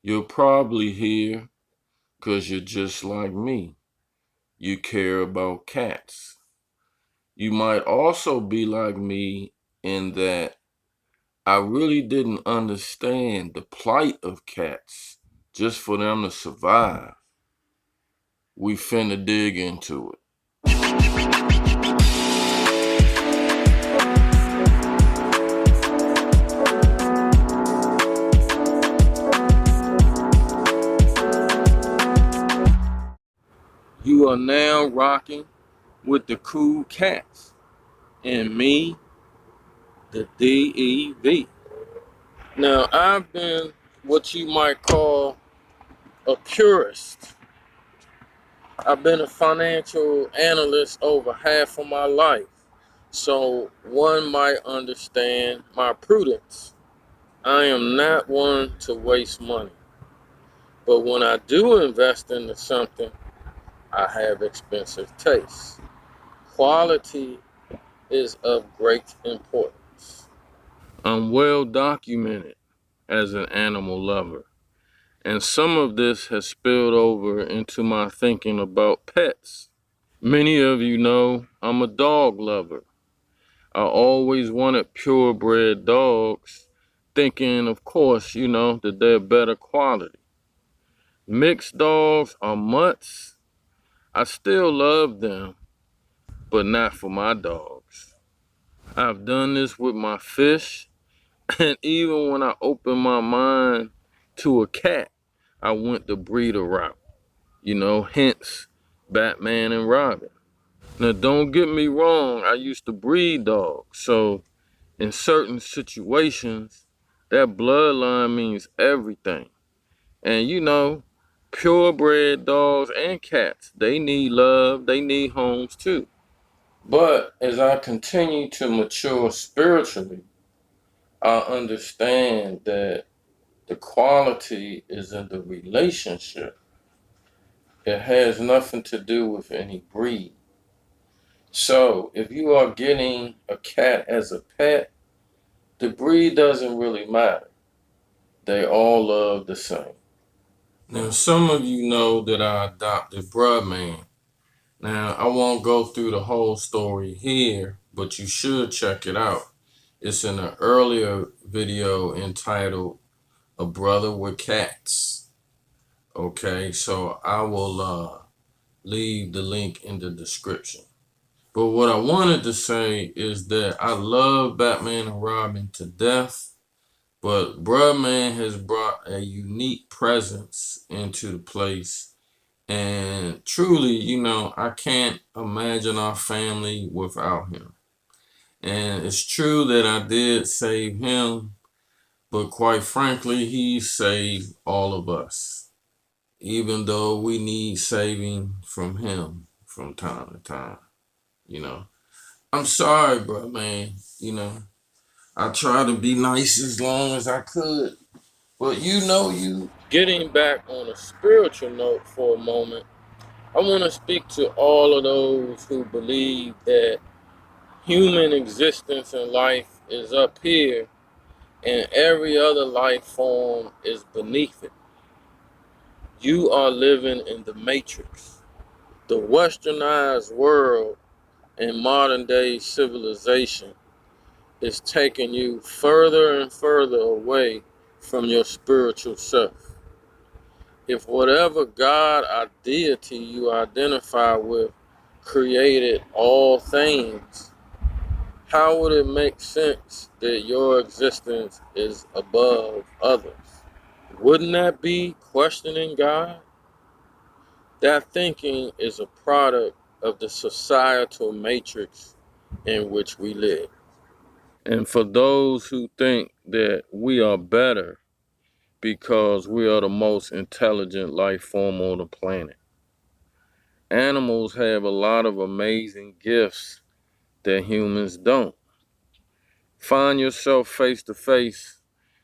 You're probably here because you're just like me. You care about cats. You might also be like me in that I really didn't understand the plight of cats just for them to survive. We finna dig into it. You are now rocking with the Cool Cats and me, the D.E.V. Now, I've been what you might call a purist. I've been a financial analyst over half of my life, so one might understand my prudence. I am not one to waste money, but when I do invest into something, I have expensive tastes. Quality is of great importance. I'm well documented as an animal lover, and some of this has spilled over into my thinking about pets. Many of you know I'm a dog lover. I always wanted purebred dogs, thinking, of course, that they're better quality. Mixed dogs are mutts. I still love them, but not for my dogs. I've done this with my fish, and even when I opened my mind to a cat, I went the breeder route. Hence Batman and Robin. Now, don't get me wrong, I used to breed dogs, so in certain situations, that bloodline means everything. And purebred dogs and cats, they need love, they need homes too. But as I continue to mature spiritually, I understand that the quality is in the relationship. It has nothing to do with any breed. So if you are getting a cat as a pet, the breed doesn't really matter. They all love the same. Now, some of you know that I adopted Brudman. Now, I won't go through the whole story here, but you should check it out. It's in an earlier video entitled A Brother with Cats. Okay, so I will leave the link in the description. But what I wanted to say is that I love Batman and Robin to death, but Brudman has brought a unique presence into the place. And truly, I can't imagine our family without him. And it's true that I did save him, but quite frankly, he saved all of us, even though we need saving from him from time to time, you know. I'm sorry, bro, man. I tried to be nice as long as I could. But you. Getting back on a spiritual note for a moment, I want to speak to all of those who believe that human existence and life is up here and every other life form is beneath it. You are living in the matrix. The westernized world and modern day civilization is taking you further and further away from your spiritual self. If whatever God or deity you identify with created all things, how would it make sense that your existence is above others? Wouldn't that be questioning God? That thinking is a product of the societal matrix in which we live. And for those who think that we are better because we are the most intelligent life form on the planet, animals have a lot of amazing gifts that humans don't. Find yourself face to face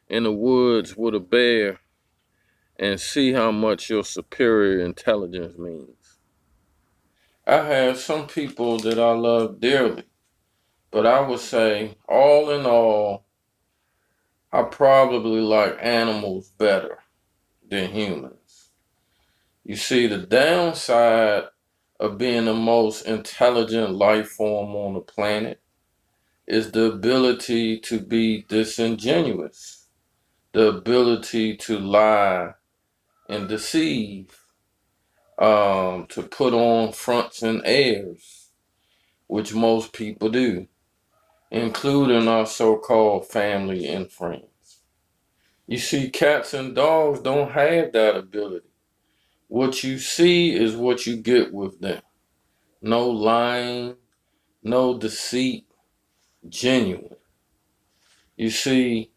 in the woods with a bear and see how much your superior intelligence means. I have some people that I love dearly, but I would say, all in all, I probably like animals better. than humans. You see, the downside of being the most intelligent life form on the planet is the ability to be disingenuous, the ability to lie and deceive, to put on fronts and airs, which most people do, including our so-called family and friends. You see, cats and dogs don't have that ability. What you see is what you get with them. No lying, no deceit, genuine. You see,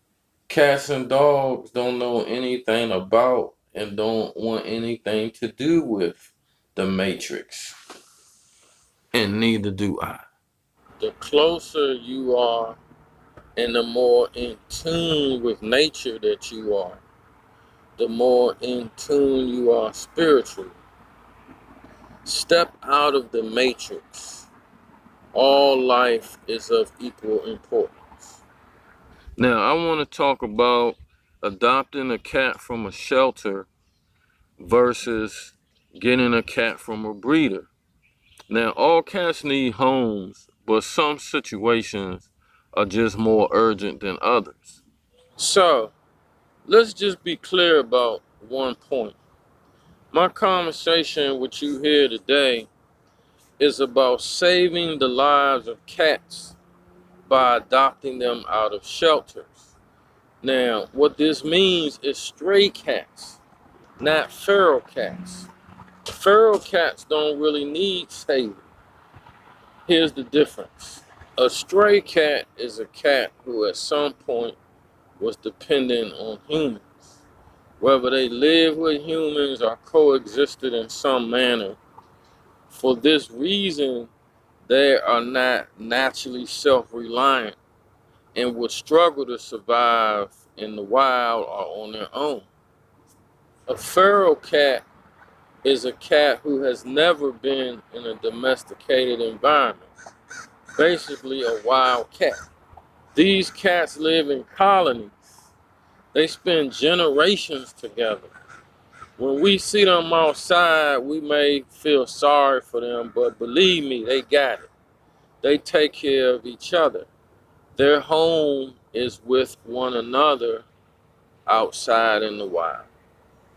cats and dogs don't know anything about and don't want anything to do with the Matrix. And neither do I. The closer you are and the more in tune with nature that you are, the more in tune you are spiritually. Step out of the matrix. All life is of equal importance. Now, I want to talk about adopting a cat from a shelter versus getting a cat from a breeder. Now, all cats need homes, but some situations are just more urgent than others. So, let's just be clear about one point. My conversation with you here today is about saving the lives of cats by adopting them out of shelters. Now, what this means is stray cats, not feral cats. Feral cats don't really need saving. Here's the difference. A stray cat is a cat who at some point was dependent on humans. Whether they live with humans or coexisted in some manner. For this reason, they are not naturally self-reliant and would struggle to survive in the wild or on their own. A feral cat is a cat who has never been in a domesticated environment, basically a wild cat. These cats live in colonies. They spend generations together. When we see them outside, we may feel sorry for them, but believe me, they got it. They take care of each other. Their home is with one another outside in the wild.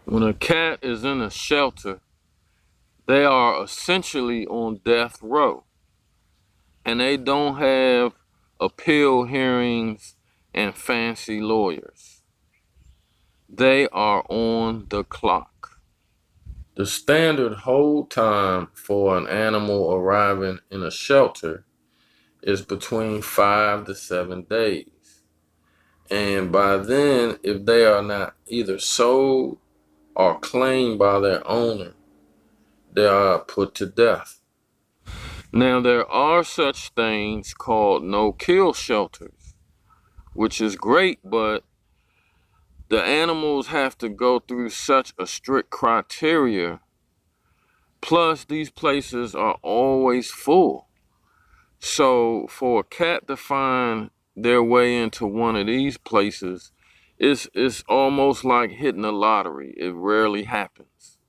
When a cat is in a shelter, they are essentially on death row, and they don't have appeal hearings and fancy lawyers. They are on the clock. The standard hold time for an animal arriving in a shelter is between 5 to 7 days. And by then, if they are not either sold or claimed by their owner, they are put to death. Now, there are such things called no-kill shelters, which is great, but the animals have to go through such a strict criteria. Plus, these places are always full. So, for a cat to find their way into one of these places, it's almost like hitting a lottery. It rarely happens.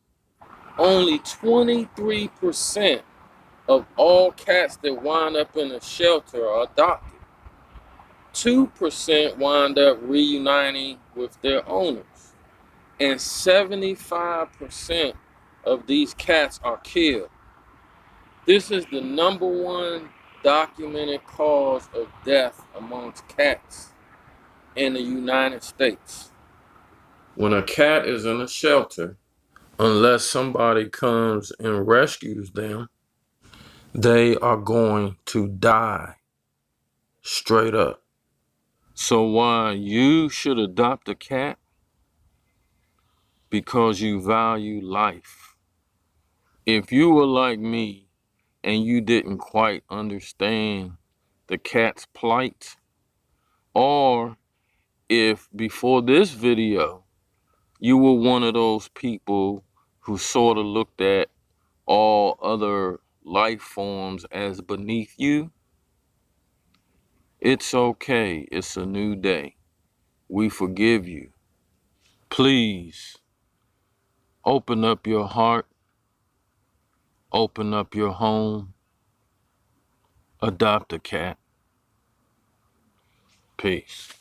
Only 23% of all cats that wind up in a shelter are adopted. 2% wind up reuniting with their owners. And 75% of these cats are killed. This is the number one documented cause of death amongst cats in the United States. When a cat is in a shelter, unless somebody comes and rescues them, they are going to die straight up. So why you should adopt a cat? Because you value life. If you were like me and you didn't quite understand the cat's plight, or if before this video you were one of those people who sort of looked at all other life forms as beneath you, it's okay. It's a new day. We forgive you. Please Open up your heart. Open up your home. Adopt a cat. Peace.